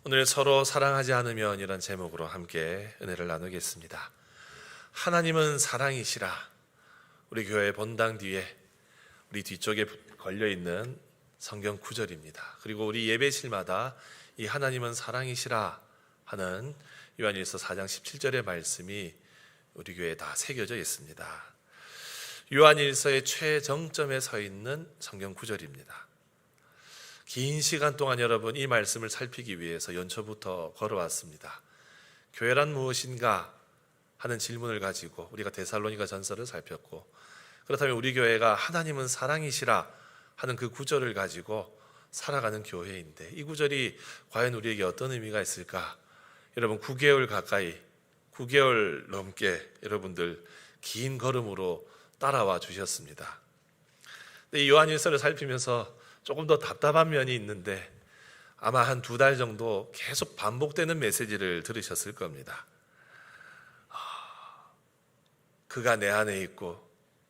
오늘 서로 사랑하지 않으면 이런 제목으로 함께 은혜를 나누겠습니다. 하나님은 사랑이시라. 우리 교회 본당 뒤에 우리 뒤쪽에 걸려있는 성경 구절입니다. 그리고 우리 예배실마다 이 하나님은 사랑이시라 하는 요한일서 4장 17절의 말씀이 우리 교회에 다 새겨져 있습니다. 요한일서의 최정점에 서 있는 성경 구절입니다. 긴 시간 동안 여러분 이 말씀을 살피기 위해서 연초부터 걸어왔습니다. 교회란 무엇인가 하는 질문을 가지고 우리가 데살로니가 전서를 살폈고, 그렇다면 우리 교회가 하나님은 사랑이시라 하는 그 구절을 가지고 살아가는 교회인데, 이 구절이 과연 우리에게 어떤 의미가 있을까? 여러분 9개월 가까이 9개월 넘게 여러분들 긴 걸음으로 따라와 주셨습니다. 이 요한일서를 살피면서 조금 더 답답한 면이 있는데, 아마 한 2달 정도 계속 반복되는 메시지를 들으셨을 겁니다. 그가 내 안에 있고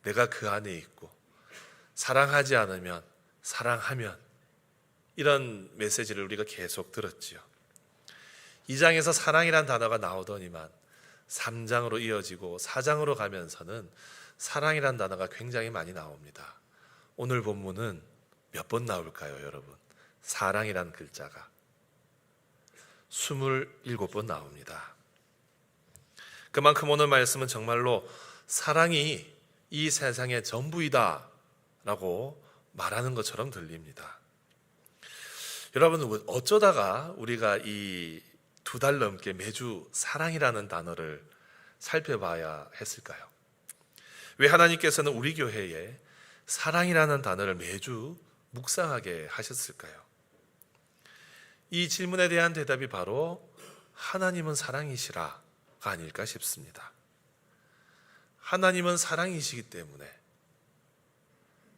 내가 그 안에 있고 사랑하지 않으면 사랑하면, 이런 메시지를 우리가 계속 들었지요. 2장에서 사랑이란 단어가 나오더니만 3장으로 이어지고 4장으로 가면서는 사랑이란 단어가 굉장히 많이 나옵니다. 오늘 본문은 몇 번 나올까요, 여러분? 사랑이란 글자가 27번 나옵니다. 그만큼 오늘 말씀은 정말로 사랑이 이 세상의 전부이다 라고 말하는 것처럼 들립니다. 여러분, 어쩌다가 우리가 이 2달 넘게 매주 사랑이라는 단어를 살펴봐야 했을까요? 왜 하나님께서는 우리 교회에 사랑이라는 단어를 매주 묵상하게 하셨을까요? 이 질문에 대한 대답이 바로 하나님은 사랑이시라가 아닐까 싶습니다. 하나님은 사랑이시기 때문에,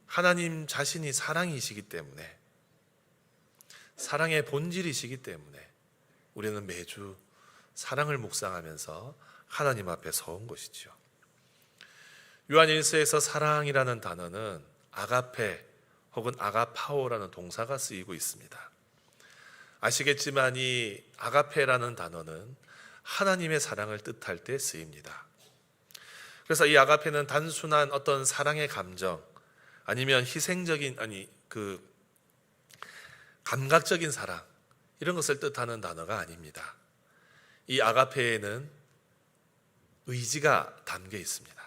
하나님 자신이 사랑이시기 때문에, 사랑의 본질이시기 때문에 우리는 매주 사랑을 묵상하면서 하나님 앞에 서온 것이죠. 요한일서에서 사랑이라는 단어는 아가페 혹은 아가파오라는 동사가 쓰이고 있습니다. 아시겠지만 이 아가페라는 단어는 하나님의 사랑을 뜻할 때 쓰입니다. 그래서 이 아가페는 단순한 어떤 사랑의 감정, 아니면 희생적인, 감각적인 사랑, 이런 것을 뜻하는 단어가 아닙니다. 이 아가페에는 의지가 담겨 있습니다.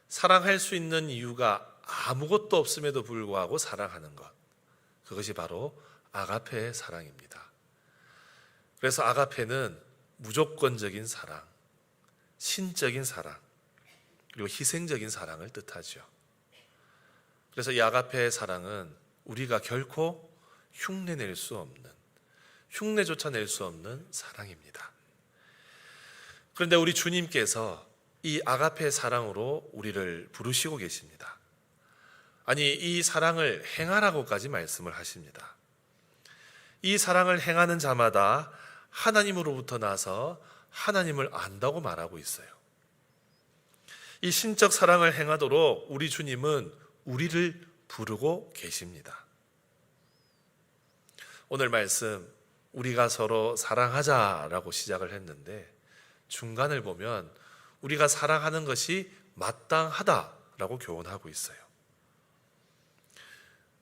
사랑할 수 있는 이유가 아무것도 없음에도 불구하고 사랑하는 것, 그것이 바로 아가페의 사랑입니다. 그래서 아가페는 무조건적인 사랑, 신적인 사랑, 그리고 희생적인 사랑을 뜻하죠. 그래서 이 아가페의 사랑은 우리가 결코 흉내낼 수 없는, 흉내조차 낼 수 없는 사랑입니다. 그런데 우리 주님께서 이 아가페 사랑으로 우리를 부르시고 계십니다. 아니, 이 사랑을 행하라고까지 말씀을 하십니다. 이 사랑을 행하는 자마다 하나님으로부터 나서 하나님을 안다고 말하고 있어요. 이 신적 사랑을 행하도록 우리 주님은 우리를 부르고 계십니다. 오늘 말씀, 우리가 서로 사랑하자라고 시작을 했는데, 중간을 보면 우리가 사랑하는 것이 마땅하다라고 교훈하고 있어요.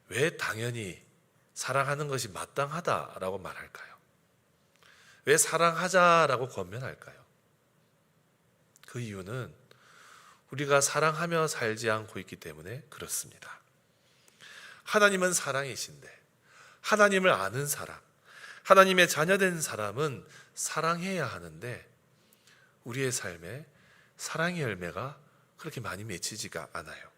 왜 당연히 사랑하는 것이 마땅하다라고 말할까요? 왜 사랑하자라고 권면할까요? 그 이유는 우리가 사랑하며 살지 않고 있기 때문에 그렇습니다. 하나님은 사랑이신데, 하나님을 아는 사람, 하나님의 자녀된 사람은 사랑해야 하는데, 우리의 삶에 사랑의 열매가 그렇게 많이 맺히지가 않아요.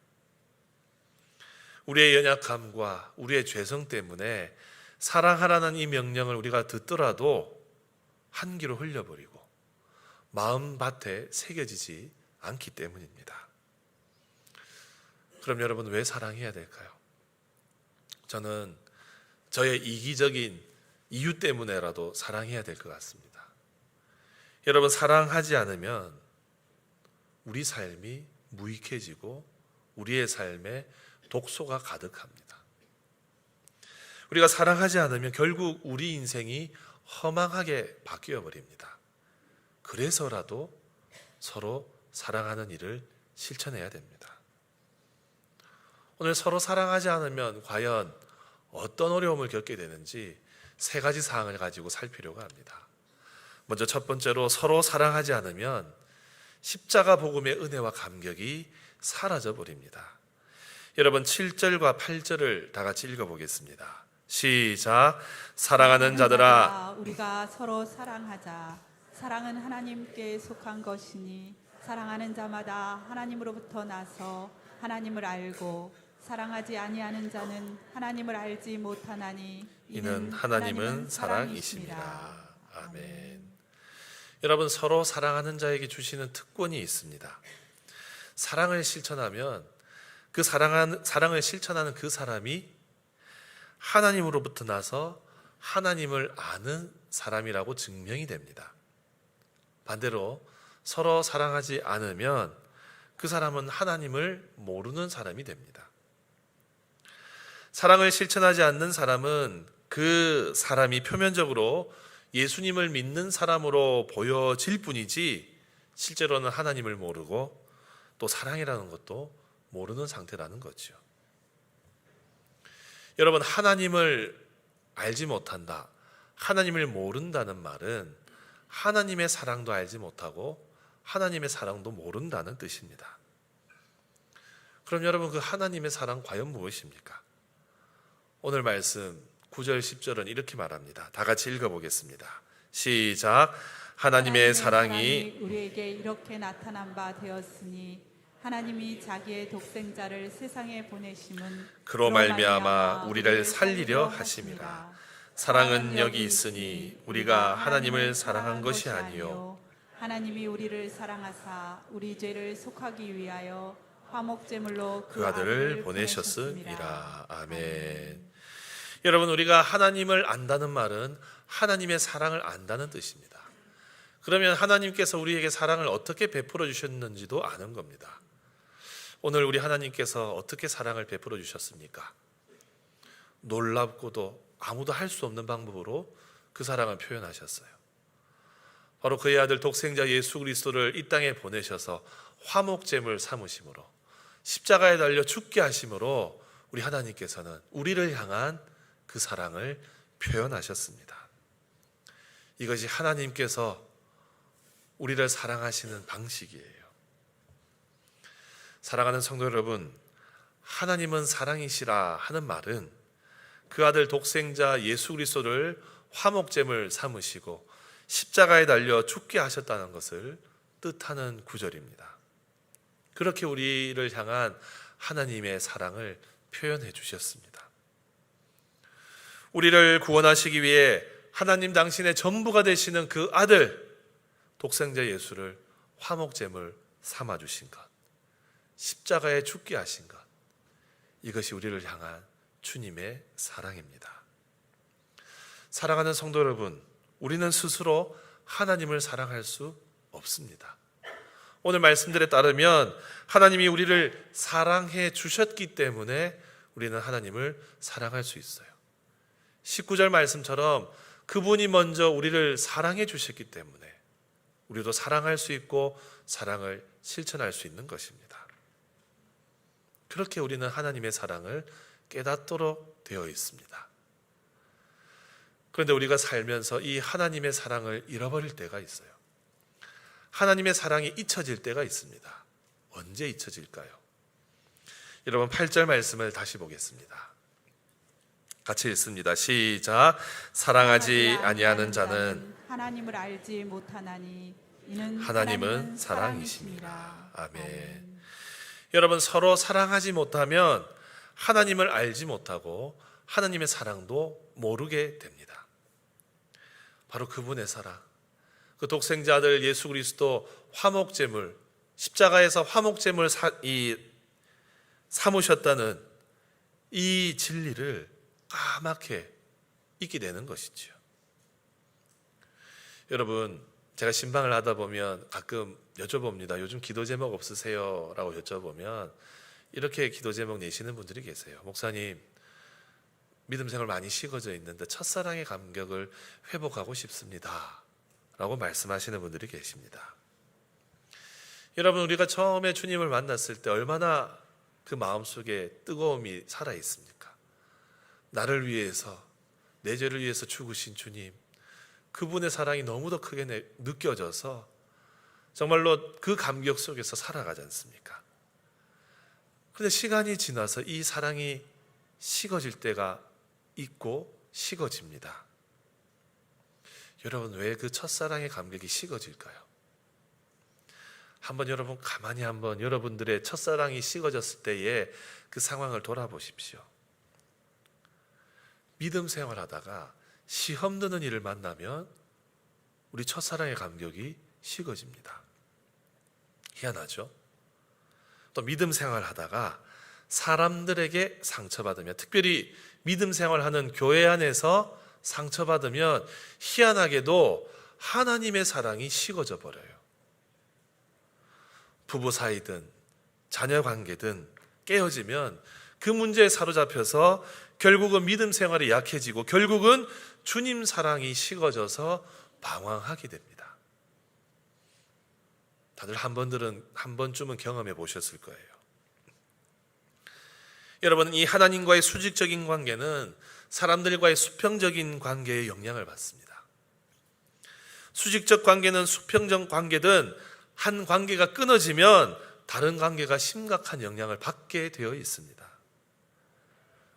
우리의 연약함과 우리의 죄성 때문에 사랑하라는 이 명령을 우리가 듣더라도 한 귀로 흘려버리고 마음밭에 새겨지지 않기 때문입니다. 그럼 여러분, 왜 사랑해야 될까요? 저는 저의 이기적인 이유 때문에라도 사랑해야 될 것 같습니다. 여러분, 사랑하지 않으면 우리 삶이 무익해지고 우리의 삶에 독소가 가득합니다. 우리가 사랑하지 않으면 결국 우리 인생이 허망하게 바뀌어 버립니다. 그래서라도 서로 사랑하는 일을 실천해야 됩니다. 오늘 서로 사랑하지 않으면 과연 어떤 어려움을 겪게 되는지 세 가지 사항을 가지고 살 필요가 합니다. 먼저 첫 번째로 서로 사랑하지 않으면 십자가 복음의 은혜와 감격이 사라져 버립니다. 여러분 7절과 8절을 다 같이 읽어보겠습니다. 시작. 사랑하는 자들아 우리가 서로 사랑하자. 사랑은 하나님께 속한 것이니 사랑하는 자마다 하나님으로부터 나서 하나님을 알고 사랑하지 아니하는 자는 하나님을 알지 못하나니 이는 하나님은 사랑이십니다. 아멘. 여러분 서로 사랑하는 자에게 주시는 특권이 있습니다. 사랑을 실천하면 사랑을 실천하는 그 사람이 하나님으로부터 나서 하나님을 아는 사람이라고 증명이 됩니다. 반대로 서로 사랑하지 않으면 그 사람은 하나님을 모르는 사람이 됩니다. 사랑을 실천하지 않는 사람은 그 사람이 표면적으로 예수님을 믿는 사람으로 보여질 뿐이지 실제로는 하나님을 모르고 또 사랑이라는 것도 모르는 상태라는 거죠. 여러분 하나님을 알지 못한다, 하나님을 모른다는 말은 하나님의 사랑도 알지 못하고 하나님의 사랑도 모른다는 뜻입니다. 그럼 여러분 그 하나님의 사랑 과연 무엇입니까? 오늘 말씀 9절 10절은 이렇게 말합니다. 다 같이 읽어보겠습니다. 시작. 하나님의 사랑이 우리에게 이렇게 나타난 바 되었으니 하나님이 자기의 독생자를 세상에 보내심은 그로 말미암아 우리를 살리려 하심이라. 사랑은 여기 있으니 우리가 하나님을 사랑한 것이 아니요 하나님이 우리를 사랑하사 우리 죄를 속하기 위하여 화목제물로 그 아들을 보내셨음이라. 아멘. 여러분 우리가 하나님을 안다는 말은 하나님의 사랑을 안다는 뜻입니다. 그러면 하나님께서 우리에게 사랑을 어떻게 베풀어 주셨는지도 아는 겁니다. 오늘 우리 하나님께서 어떻게 사랑을 베풀어 주셨습니까? 놀랍고도 아무도 할 수 없는 방법으로 그 사랑을 표현하셨어요. 바로 그의 아들 독생자 예수 그리스도를 이 땅에 보내셔서 화목제물 삼으심으로 십자가에 달려 죽게 하심으로 우리 하나님께서는 우리를 향한 그 사랑을 표현하셨습니다. 이것이 하나님께서 우리를 사랑하시는 방식이에요. 사랑하는 성도 여러분, 하나님은 사랑이시라 하는 말은 그 아들 독생자 예수 그리스도를 화목제물 삼으시고 십자가에 달려 죽게 하셨다는 것을 뜻하는 구절입니다. 그렇게 우리를 향한 하나님의 사랑을 표현해 주셨습니다. 우리를 구원하시기 위해 하나님 당신의 전부가 되시는 그 아들 독생자 예수를 화목제물 삼아 주신 것, 십자가에 죽게 하신 것, 이것이 우리를 향한 주님의 사랑입니다. 사랑하는 성도 여러분, 우리는 스스로 하나님을 사랑할 수 없습니다. 오늘 말씀들에 따르면 하나님이 우리를 사랑해 주셨기 때문에 우리는 하나님을 사랑할 수 있어요. 19절 말씀처럼 그분이 먼저 우리를 사랑해 주셨기 때문에 우리도 사랑할 수 있고 사랑을 실천할 수 있는 것입니다. 그렇게 우리는 하나님의 사랑을 깨닫도록 되어 있습니다. 그런데 우리가 살면서 이 하나님의 사랑을 잃어버릴 때가 있어요. 하나님의 사랑이 잊혀질 때가 있습니다. 언제 잊혀질까요? 여러분 8절 말씀을 다시 보겠습니다. 같이 읽습니다. 시작. 사랑하지 아니하는 자는 하나님을 알지 못하나니 이는 하나님은 사랑이십니다. 아멘. 여러분 서로 사랑하지 못하면 하나님을 알지 못하고 하나님의 사랑도 모르게 됩니다. 바로 그분의 사랑, 그 독생자 아들 예수 그리스도 화목제물, 십자가에서 화목제물 삼으셨다는 이 진리를 까맣게 잊게 되는 것이죠. 여러분 제가 신방을 하다 보면 가끔 여쭤봅니다. 요즘 기도 제목 없으세요? 라고 여쭤보면 이렇게 기도 제목 내시는 분들이 계세요. 목사님, 믿음 생활 많이 식어져 있는데 첫사랑의 감격을 회복하고 싶습니다 라고 말씀하시는 분들이 계십니다. 여러분, 우리가 처음에 주님을 만났을 때 얼마나 그 마음속에 뜨거움이 살아 있습니까? 나를 위해서, 내 죄를 위해서 죽으신 주님, 그분의 사랑이 너무도 크게 느껴져서 정말로 그 감격 속에서 살아가지 않습니까? 그런데 시간이 지나서 이 사랑이 식어질 때가 있고 식어집니다. 여러분, 왜 그 첫사랑의 감격이 식어질까요? 여러분 가만히 한번 여러분들의 첫사랑이 식어졌을 때의 그 상황을 돌아보십시오. 믿음 생활하다가 시험 드는 일을 만나면 우리 첫사랑의 감격이 식어집니다. 희한하죠? 또 믿음 생활하다가 사람들에게 상처받으면, 특별히 믿음 생활하는 교회 안에서 상처받으면 희한하게도 하나님의 사랑이 식어져 버려요. 부부 사이든 자녀 관계든 깨어지면 그 문제에 사로잡혀서 결국은 믿음 생활이 약해지고 결국은 주님 사랑이 식어져서 방황하게 됩니다. 다들 한 번쯤은 경험해 보셨을 거예요. 여러분, 이 하나님과의 수직적인 관계는 사람들과의 수평적인 관계에 영향을 받습니다. 수직적 관계는 수평적 관계든 한 관계가 끊어지면 다른 관계가 심각한 영향을 받게 되어 있습니다.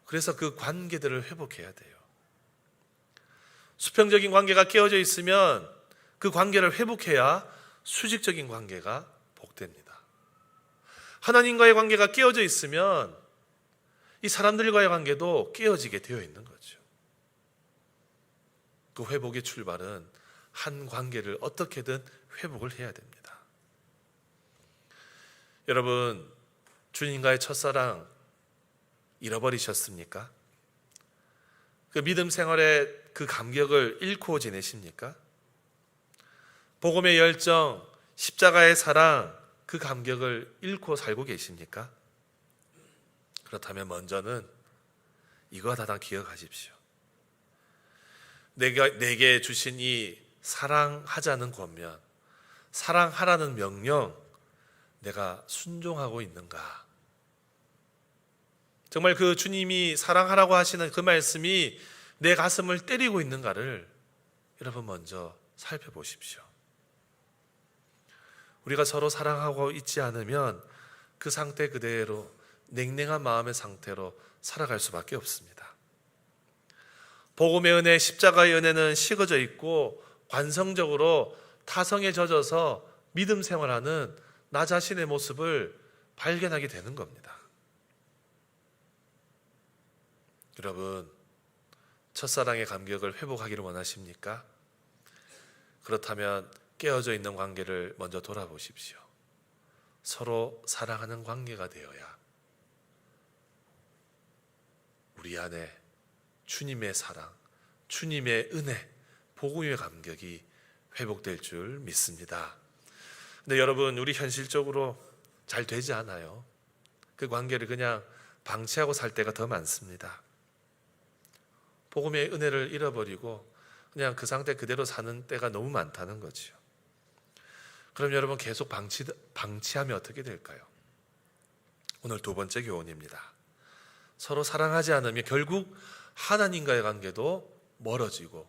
그래서 그 관계들을 회복해야 돼요. 수평적인 관계가 깨어져 있으면 그 관계를 회복해야 수직적인 관계가 복됩니다. 하나님과의 관계가 깨어져 있으면 이 사람들과의 관계도 깨어지게 되어 있는 거죠. 그 회복의 출발은 한 관계를 어떻게든 회복을 해야 됩니다. 여러분, 주님과의 첫사랑 잃어버리셨습니까? 그 믿음 생활의 그 감격을 잃고 지내십니까? 복음의 열정, 십자가의 사랑, 그 감격을 잃고 살고 계십니까? 그렇다면 먼저는 이거 하나 기억하십시오. 내게 주신 이 사랑하자는 권면, 사랑하라는 명령, 내가 순종하고 있는가? 정말 그 주님이 사랑하라고 하시는 그 말씀이 내 가슴을 때리고 있는가를 여러분 먼저 살펴보십시오. 우리가 서로 사랑하고 있지 않으면 그 상태 그대로 냉랭한 마음의 상태로 살아갈 수밖에 없습니다. 복음의 은혜, 십자가의 은혜는 식어져 있고 관성적으로 타성에 젖어서 믿음 생활하는 나 자신의 모습을 발견하게 되는 겁니다. 여러분, 첫사랑의 감격을 회복하기를 원하십니까? 그렇다면 깨어져 있는 관계를 먼저 돌아보십시오. 서로 사랑하는 관계가 되어야 우리 안에 주님의 사랑, 주님의 은혜, 복음의 감격이 회복될 줄 믿습니다. 근데 여러분, 우리 현실적으로 잘 되지 않아요. 그 관계를 그냥 방치하고 살 때가 더 많습니다. 복음의 은혜를 잃어버리고 그냥 그 상태 그대로 사는 때가 너무 많다는 거죠. 그럼 여러분, 계속 방치하면 어떻게 될까요? 오늘 두 번째 교훈입니다. 서로 사랑하지 않으면 결국 하나님과의 관계도 멀어지고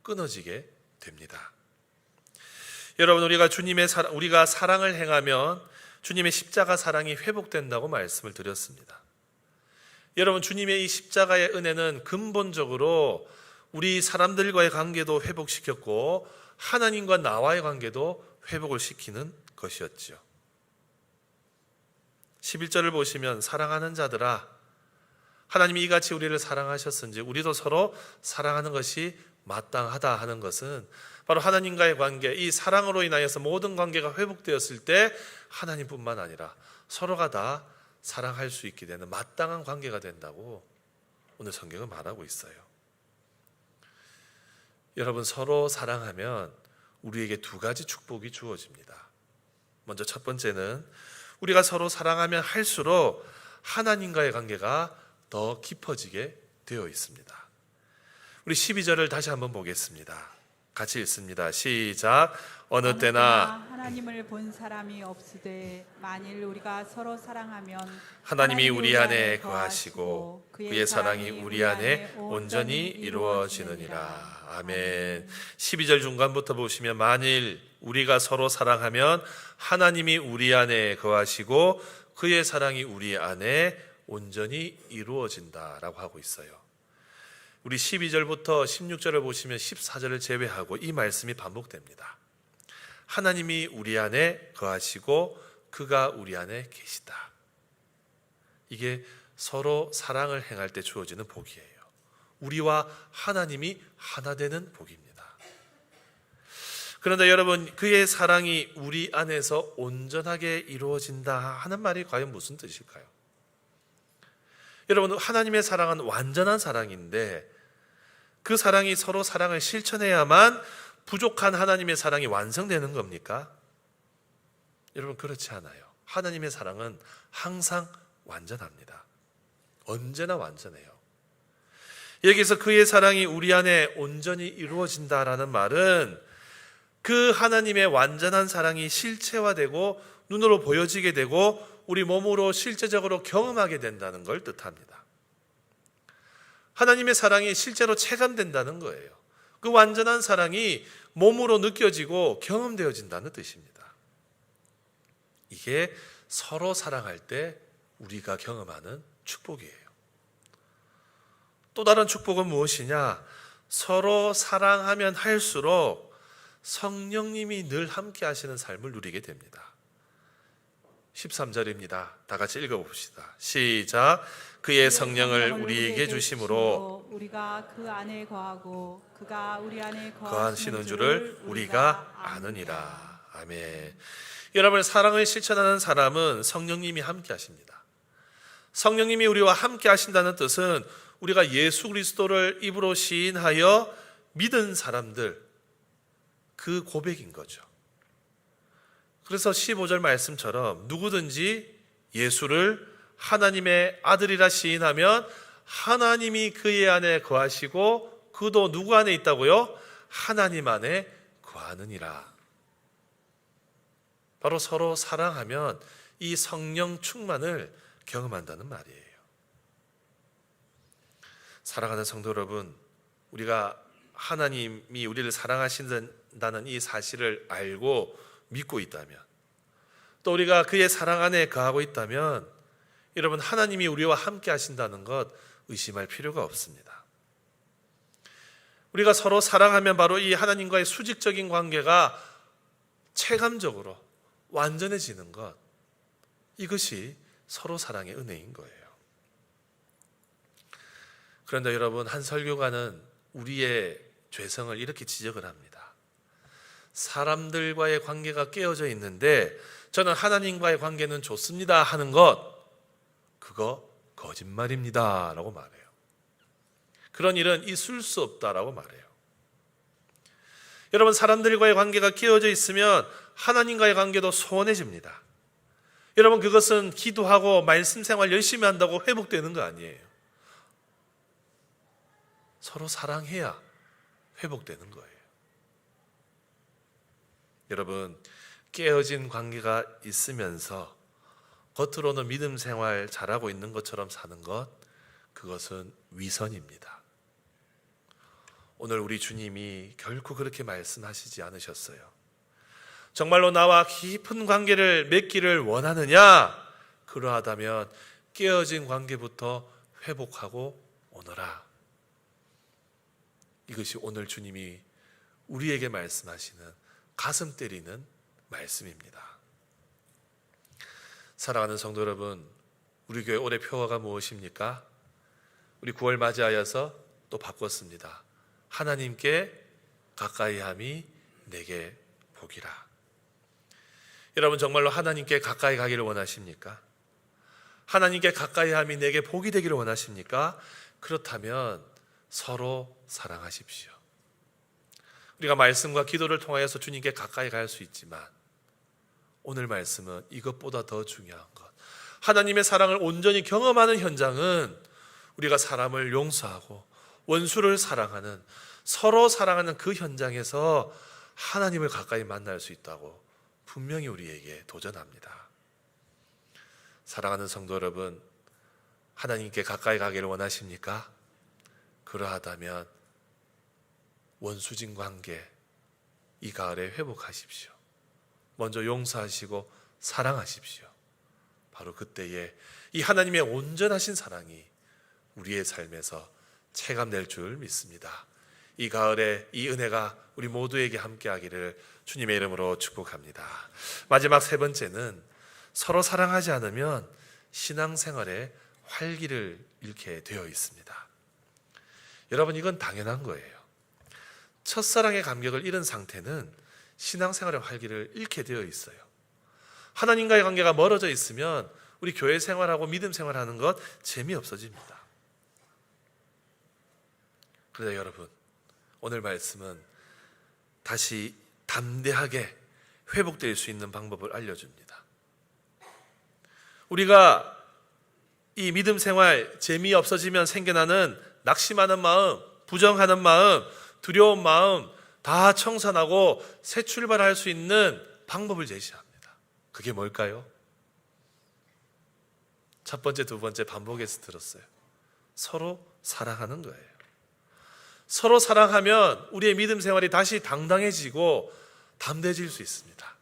끊어지게 됩니다. 여러분, 우리가 사랑을 행하면 주님의 십자가 사랑이 회복된다고 말씀을 드렸습니다. 여러분, 주님의 이 십자가의 은혜는 근본적으로 우리 사람들과의 관계도 회복시켰고 하나님과 나와의 관계도 회복을 시키는 것이었죠. 11절을 보시면 사랑하는 자들아, 하나님이 이같이 우리를 사랑하셨은지 우리도 서로 사랑하는 것이 마땅하다 하는 것은 바로 하나님과의 관계, 이 사랑으로 인하여서 모든 관계가 회복되었을 때 하나님뿐만 아니라 서로가 다 사랑할 수 있게 되는 마땅한 관계가 된다고 오늘 성경은 말하고 있어요. 여러분, 서로 사랑하면 우리에게 두 가지 축복이 주어집니다. 먼저 첫 번째는 우리가 서로 사랑하면 할수록 하나님과의 관계가 더 깊어지게 되어 있습니다. 우리 12절을 다시 한번 보겠습니다. 같이 읽습니다. 시작. 어느 때나 하나님을 본 사람이 없으되 만일 우리가 서로 사랑하면 하나님이 우리 안에 거하시고 그의 사랑이 우리 안에 온전히 이루어지느니라. 아멘. 12절 중간부터 보시면 만일 우리가 서로 사랑하면 하나님이 우리 안에 거하시고 그의 사랑이 우리 안에 온전히 이루어진다라고 하고 있어요. 우리 12절부터 16절을 보시면 14절을 제외하고 이 말씀이 반복됩니다. 하나님이 우리 안에 거하시고 그가 우리 안에 계시다. 이게 서로 사랑을 행할 때 주어지는 복이에요. 우리와 하나님이 하나 되는 복입니다. 그런데 여러분, 그의 사랑이 우리 안에서 온전하게 이루어진다 하는 말이 과연 무슨 뜻일까요? 여러분, 하나님의 사랑은 완전한 사랑인데 그 사랑이 서로 사랑을 실천해야만 부족한 하나님의 사랑이 완성되는 겁니까? 여러분, 그렇지 않아요. 하나님의 사랑은 항상 완전합니다. 언제나 완전해요. 여기서 그의 사랑이 우리 안에 온전히 이루어진다라는 말은 그 하나님의 완전한 사랑이 실체화되고 눈으로 보여지게 되고 우리 몸으로 실제적으로 경험하게 된다는 걸 뜻합니다. 하나님의 사랑이 실제로 체감된다는 거예요. 그 완전한 사랑이 몸으로 느껴지고 경험되어진다는 뜻입니다. 이게 서로 사랑할 때 우리가 경험하는 축복이에요. 또 다른 축복은 무엇이냐? 서로 사랑하면 할수록 성령님이 늘 함께 하시는 삶을 누리게 됩니다. 13절입니다. 다 같이 읽어봅시다. 시작. 그의 성령을 우리에게 주심으로 우리가 그 안에 거하고 그가 우리 안에 거하시는 줄을 우리가 아느니라. 아멘. 여러분, 사랑을 실천하는 사람은 성령님이 함께 하십니다. 성령님이 우리와 함께 하신다는 뜻은 우리가 예수 그리스도를 입으로 시인하여 믿은 사람들, 그 고백인 거죠. 그래서 15절 말씀처럼 누구든지 예수를 하나님의 아들이라 시인하면 하나님이 그의 안에 거하시고 그도 누구 안에 있다고요? 하나님 안에 거하느니라. 바로 서로 사랑하면 이 성령 충만을 경험한다는 말이에요. 사랑하는 성도 여러분, 우리가 하나님이 우리를 사랑하신다는 이 사실을 알고 믿고 있다면, 또 우리가 그의 사랑 안에 거하고 있다면 여러분, 하나님이 우리와 함께 하신다는 것 의심할 필요가 없습니다. 우리가 서로 사랑하면 바로 이 하나님과의 수직적인 관계가 체감적으로 완전해지는 것, 이것이 서로 사랑의 은혜인 거예요. 그런데 여러분, 한 설교가는 우리의 죄성을 이렇게 지적을 합니다. 사람들과의 관계가 깨어져 있는데 저는 하나님과의 관계는 좋습니다 하는 것, 그거 거짓말입니다 라고 말해요. 그런 일은 있을 수 없다라고 말해요. 여러분, 사람들과의 관계가 깨어져 있으면 하나님과의 관계도 소원해집니다. 여러분, 그것은 기도하고 말씀 생활 열심히 한다고 회복되는 거 아니에요. 서로 사랑해야 회복되는 거예요. 여러분, 깨어진 관계가 있으면서 겉으로는 믿음 생활 잘하고 있는 것처럼 사는 것, 그것은 위선입니다. 오늘 우리 주님이 결코 그렇게 말씀하시지 않으셨어요. 정말로 나와 깊은 관계를 맺기를 원하느냐? 그러하다면 깨어진 관계부터 회복하고 오너라. 이것이 오늘 주님이 우리에게 말씀하시는 가슴 때리는 말씀입니다. 사랑하는 성도 여러분, 우리 교회 올해 표어가 무엇입니까? 우리 9월 맞이하여서 또 바꿨습니다. 하나님께 가까이함이 내게 복이라. 여러분, 정말로 하나님께 가까이 가기를 원하십니까? 하나님께 가까이함이 내게 복이 되기를 원하십니까? 그렇다면 서로 사랑하십시오. 우리가 말씀과 기도를 통하여서 주님께 가까이 갈 수 있지만 오늘 말씀은 이것보다 더 중요한 것, 하나님의 사랑을 온전히 경험하는 현장은 우리가 사람을 용서하고 원수를 사랑하는, 서로 사랑하는 그 현장에서 하나님을 가까이 만날 수 있다고 분명히 우리에게 도전합니다. 사랑하는 성도 여러분, 하나님께 가까이 가기를 원하십니까? 그러하다면 원수진 관계 이 가을에 회복하십시오. 먼저 용서하시고 사랑하십시오. 바로 그때에 이 하나님의 온전하신 사랑이 우리의 삶에서 체감될 줄 믿습니다. 이 가을에 이 은혜가 우리 모두에게 함께하기를 주님의 이름으로 축복합니다. 마지막 세 번째는 서로 사랑하지 않으면 신앙생활에 활기를 잃게 되어 있습니다. 여러분, 이건 당연한 거예요. 첫사랑의 감격을 잃은 상태는 신앙생활의 활기를 잃게 되어 있어요. 하나님과의 관계가 멀어져 있으면 우리 교회 생활하고 믿음 생활하는 것 재미없어집니다. 그런데 여러분, 오늘 말씀은 다시 담대하게 회복될 수 있는 방법을 알려줍니다. 우리가 이 믿음 생활 재미없어지면 생겨나는 낙심하는 마음, 부정하는 마음, 두려운 마음 다 청산하고 새 출발할 수 있는 방법을 제시합니다. 그게 뭘까요? 첫 번째, 두 번째 반복해서 들었어요. 서로 사랑하는 거예요. 서로 사랑하면 우리의 믿음 생활이 다시 당당해지고 담대해질 수 있습니다.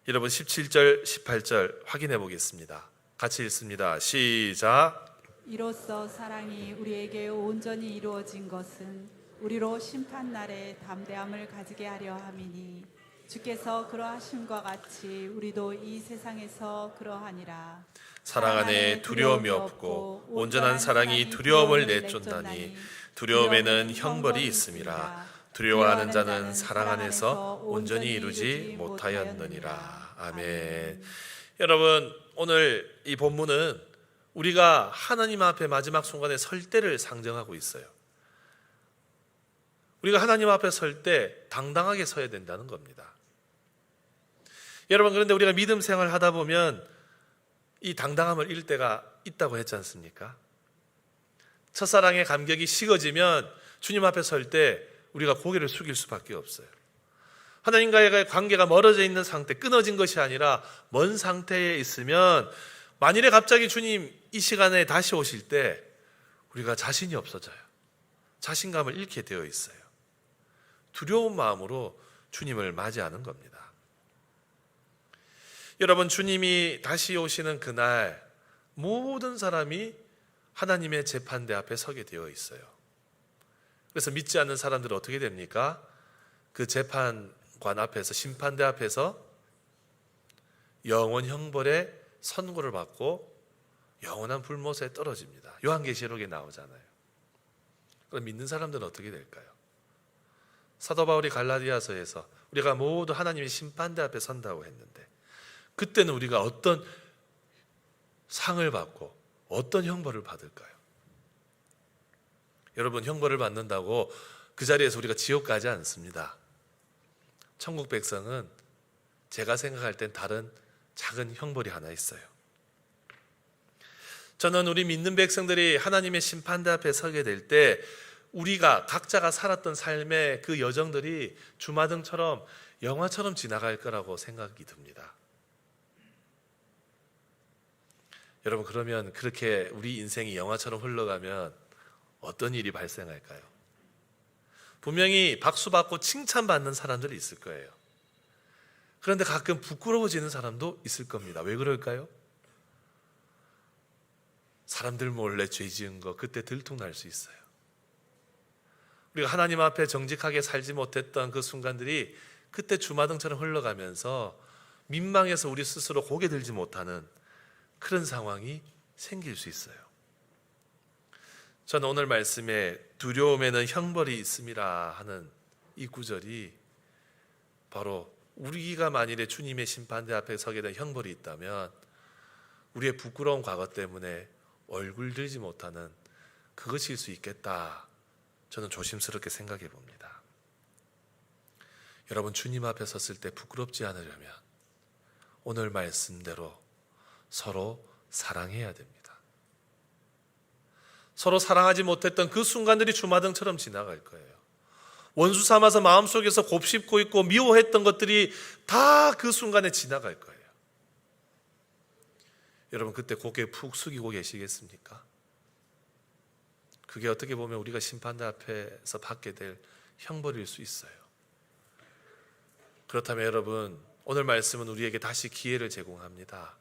여러분 17절, 18절 확인해 보겠습니다. 같이 읽습니다. 시작. 이로써 사랑이 우리에게 온전히 이루어진 것은 우리로 심판날에 담대함을 가지게 하려 함이니 주께서 그러하심과 같이 우리도 이 세상에서 그러하니라. 사랑 안에 두려움이 없고 온전한 사랑이 두려움을 내쫓나니 두려움에는 형벌이 있음이라. 두려워하는 자는 사랑 안에서 온전히 이루지 못하였느니라. 아멘. 여러분, 오늘 이 본문은 우리가 하나님 앞에 마지막 순간에 설 때를 상정하고 있어요. 우리가 하나님 앞에 설 때 당당하게 서야 된다는 겁니다. 여러분, 그런데 우리가 믿음 생활을 하다 보면 이 당당함을 잃을 때가 있다고 했지 않습니까? 첫사랑의 감격이 식어지면 주님 앞에 설 때 우리가 고개를 숙일 수밖에 없어요. 하나님과의 관계가 멀어져 있는 상태, 끊어진 것이 아니라 먼 상태에 있으면 만일에 갑자기 주님 이 시간에 다시 오실 때 우리가 자신이 없어져요. 자신감을 잃게 되어 있어요. 두려운 마음으로 주님을 맞이하는 겁니다. 여러분, 주님이 다시 오시는 그날 모든 사람이 하나님의 재판대 앞에 서게 되어 있어요. 그래서 믿지 않는 사람들은 어떻게 됩니까? 그 재판관 앞에서, 심판대 앞에서 영원 형벌의 선고를 받고 영원한 불못에 떨어집니다. 요한계시록에 나오잖아요. 그럼 믿는 사람들은 어떻게 될까요? 사도 바울이 갈라디아서에서 우리가 모두 하나님의 심판대 앞에 선다고 했는데 그때는 우리가 어떤 상을 받고 어떤 형벌을 받을까요? 여러분, 형벌을 받는다고 그 자리에서 우리가 지옥 가지 않습니다. 천국 백성은 제가 생각할 땐 다른 작은 형벌이 하나 있어요. 저는 우리 믿는 백성들이 하나님의 심판대 앞에 서게 될 때 우리가 각자가 살았던 삶의 그 여정들이 주마등처럼 영화처럼 지나갈 거라고 생각이 듭니다. 여러분, 그러면 그렇게 우리 인생이 영화처럼 흘러가면 어떤 일이 발생할까요? 분명히 박수받고 칭찬받는 사람들이 있을 거예요. 그런데 가끔 부끄러워지는 사람도 있을 겁니다. 왜 그럴까요? 사람들 몰래 죄 지은 거 그때 들통날 수 있어요. 우리가 하나님 앞에 정직하게 살지 못했던 그 순간들이 그때 주마등처럼 흘러가면서 민망해서 우리 스스로 고개 들지 못하는 그런 상황이 생길 수 있어요. 저는 오늘 말씀에 두려움에는 형벌이 있음이라 하는 이 구절이 바로 우리가 만일에 주님의 심판대 앞에 서게 된 형벌이 있다면 우리의 부끄러운 과거 때문에 얼굴 들지 못하는 그것일 수 있겠다. 저는 조심스럽게 생각해 봅니다. 여러분, 주님 앞에 섰을 때 부끄럽지 않으려면 오늘 말씀대로 서로 사랑해야 됩니다. 서로 사랑하지 못했던 그 순간들이 주마등처럼 지나갈 거예요. 원수 삼아서 마음속에서 곱씹고 있고 미워했던 것들이 다 그 순간에 지나갈 거예요. 여러분, 그때 고개 푹 숙이고 계시겠습니까? 그게 어떻게 보면 우리가 심판대 앞에서 받게 될 형벌일 수 있어요. 그렇다면 여러분, 오늘 말씀은 우리에게 다시 기회를 제공합니다.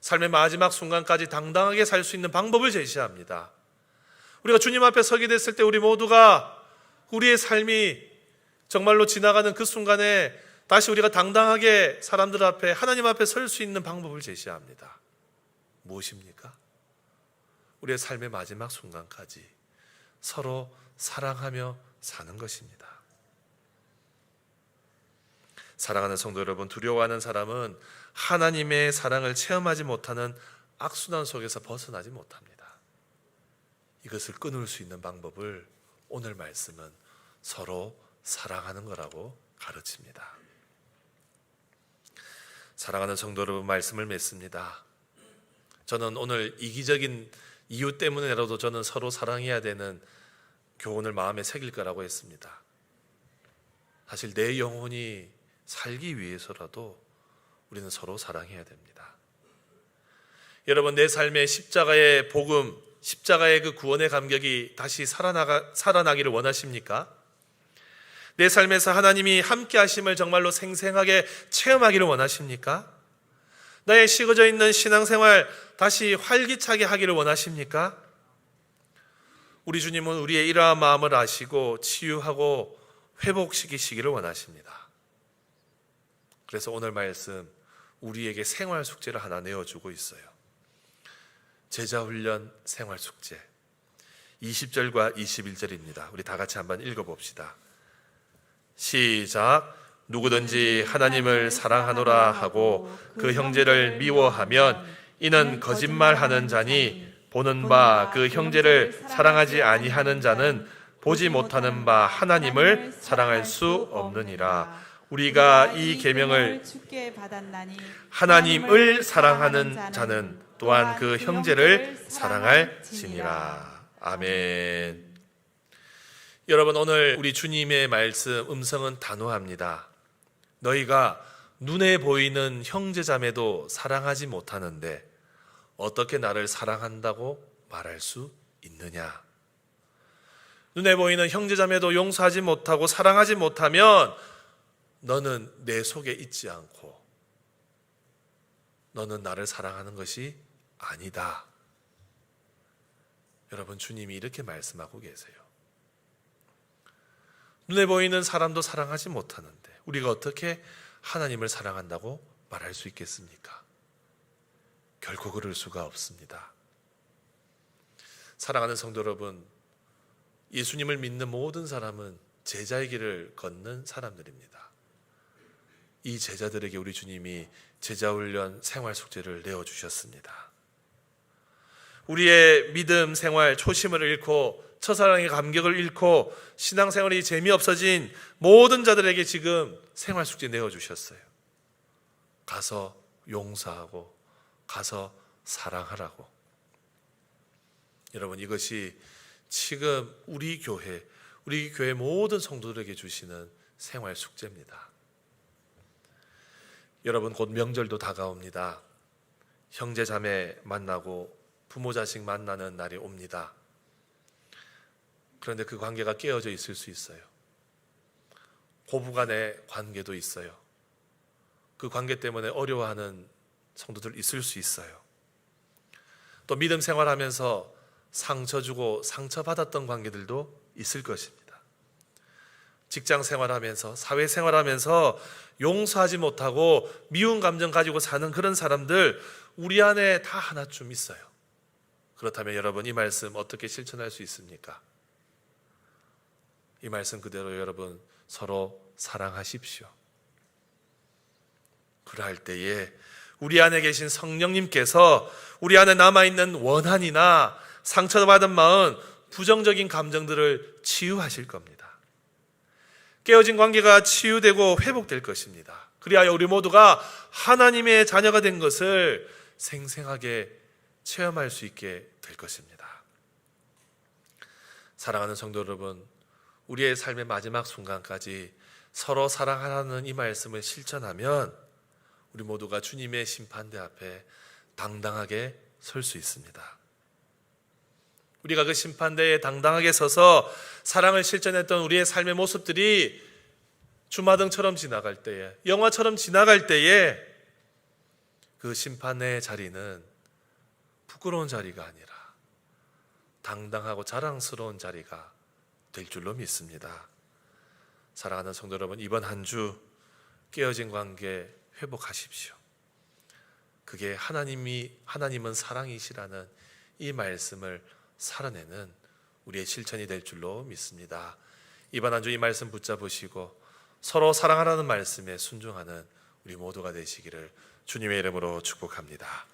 삶의 마지막 순간까지 당당하게 살 수 있는 방법을 제시합니다. 우리가 주님 앞에 서게 됐을 때 우리 모두가 우리의 삶이 정말로 지나가는 그 순간에 다시 우리가 당당하게 사람들 앞에, 하나님 앞에 설 수 있는 방법을 제시합니다. 무엇입니까? 우리의 삶의 마지막 순간까지 서로 사랑하며 사는 것입니다. 사랑하는 성도 여러분, 두려워하는 사람은 하나님의 사랑을 체험하지 못하는 악순환 속에서 벗어나지 못합니다. 이것을 끊을 수 있는 방법을 오늘 말씀은 서로 사랑하는 거라고 가르칩니다. 사랑하는 성도 여러분, 말씀을 맺습니다. 저는 오늘 이기적인 이유 때문에라도 저는 서로 사랑해야 되는 교훈을 마음에 새길 거라고 했습니다. 사실 내 영혼이 살기 위해서라도 우리는 서로 사랑해야 됩니다. 여러분, 내 삶의 십자가의 복음, 십자가의 그 구원의 감격이 다시 살아나기를 원하십니까? 내 삶에서 하나님이 함께 하심을 정말로 생생하게 체험하기를 원하십니까? 나의 식어져 있는 신앙생활 다시 활기차게 하기를 원하십니까? 우리 주님은 우리의 이러한 마음을 아시고 치유하고 회복시키시기를 원하십니다. 그래서 오늘 말씀 우리에게 생활 숙제를 하나 내어주고 있어요. 제자훈련 생활 숙제 20절과 21절입니다. 우리 다 같이 한번 읽어봅시다. 시작. 누구든지 하나님을 사랑하노라 하고 그 형제를 미워하면 이는 거짓말하는 자니 보는 바 그 형제를 사랑하지 아니하는 자는 보지 못하는 바 하나님을 사랑할 수 없느니라. 우리가 이 계명을 하나님을 사랑하는 자는 또한 그 형제를 사랑할지니라. 아멘. 여러분, 오늘 우리 주님의 말씀 음성은 단호합니다. 너희가 눈에 보이는 형제자매도 사랑하지 못하는데 어떻게 나를 사랑한다고 말할 수 있느냐? 눈에 보이는 형제자매도 용서하지 못하고 사랑하지 못하면 너는 내 속에 있지 않고 너는 나를 사랑하는 것이 아니다. 여러분, 주님이 이렇게 말씀하고 계세요. 눈에 보이는 사람도 사랑하지 못하는데 우리가 어떻게 하나님을 사랑한다고 말할 수 있겠습니까? 결코 그럴 수가 없습니다. 사랑하는 성도 여러분, 예수님을 믿는 모든 사람은 제자의 길을 걷는 사람들입니다. 이 제자들에게 우리 주님이 제자훈련 생활 숙제를 내어주셨습니다. 우리의 믿음 생활 초심을 잃고 첫사랑의 감격을 잃고 신앙생활이 재미없어진 모든 자들에게 지금 생활 숙제 내어주셨어요. 가서 용서하고 가서 사랑하라고. 여러분, 이것이 지금 우리 교회 모든 성도들에게 주시는 생활 숙제입니다. 여러분, 곧 명절도 다가옵니다. 형제 자매 만나고 부모 자식 만나는 날이 옵니다. 그런데 그 관계가 깨어져 있을 수 있어요. 고부간의 관계도 있어요. 그 관계 때문에 어려워하는 성도들 있을 수 있어요. 또 믿음 생활하면서 상처 주고 상처받았던 관계들도 있을 것입니다. 직장 생활하면서 사회 생활하면서 용서하지 못하고 미운 감정 가지고 사는 그런 사람들 우리 안에 다 하나쯤 있어요. 그렇다면 여러분, 이 말씀 어떻게 실천할 수 있습니까? 이 말씀 그대로 여러분 서로 사랑하십시오. 그러할 때에 우리 안에 계신 성령님께서 우리 안에 남아있는 원한이나 상처받은 마음, 부정적인 감정들을 치유하실 겁니다. 깨어진 관계가 치유되고 회복될 것입니다. 그리하여 우리 모두가 하나님의 자녀가 된 것을 생생하게 체험할 수 있게 될 것입니다. 사랑하는 성도 여러분, 우리의 삶의 마지막 순간까지 서로 사랑하라는 이 말씀을 실천하면 우리 모두가 주님의 심판대 앞에 당당하게 설 수 있습니다. 우리가 그 심판대에 당당하게 서서 사랑을 실천했던 우리의 삶의 모습들이 주마등처럼 지나갈 때에, 영화처럼 지나갈 때에 그 심판의 자리는 부끄러운 자리가 아니라 당당하고 자랑스러운 자리가 될 줄로 믿습니다. 사랑하는 성도 여러분, 이번 한 주 깨어진 관계 회복하십시오. 그게 하나님은 사랑이시라는 이 말씀을 살아내는 우리의 실천이 될 줄로 믿습니다. 이번 한 주 이 말씀 붙잡으시고 서로 사랑하라는 말씀에 순종하는 우리 모두가 되시기를 주님의 이름으로 축복합니다.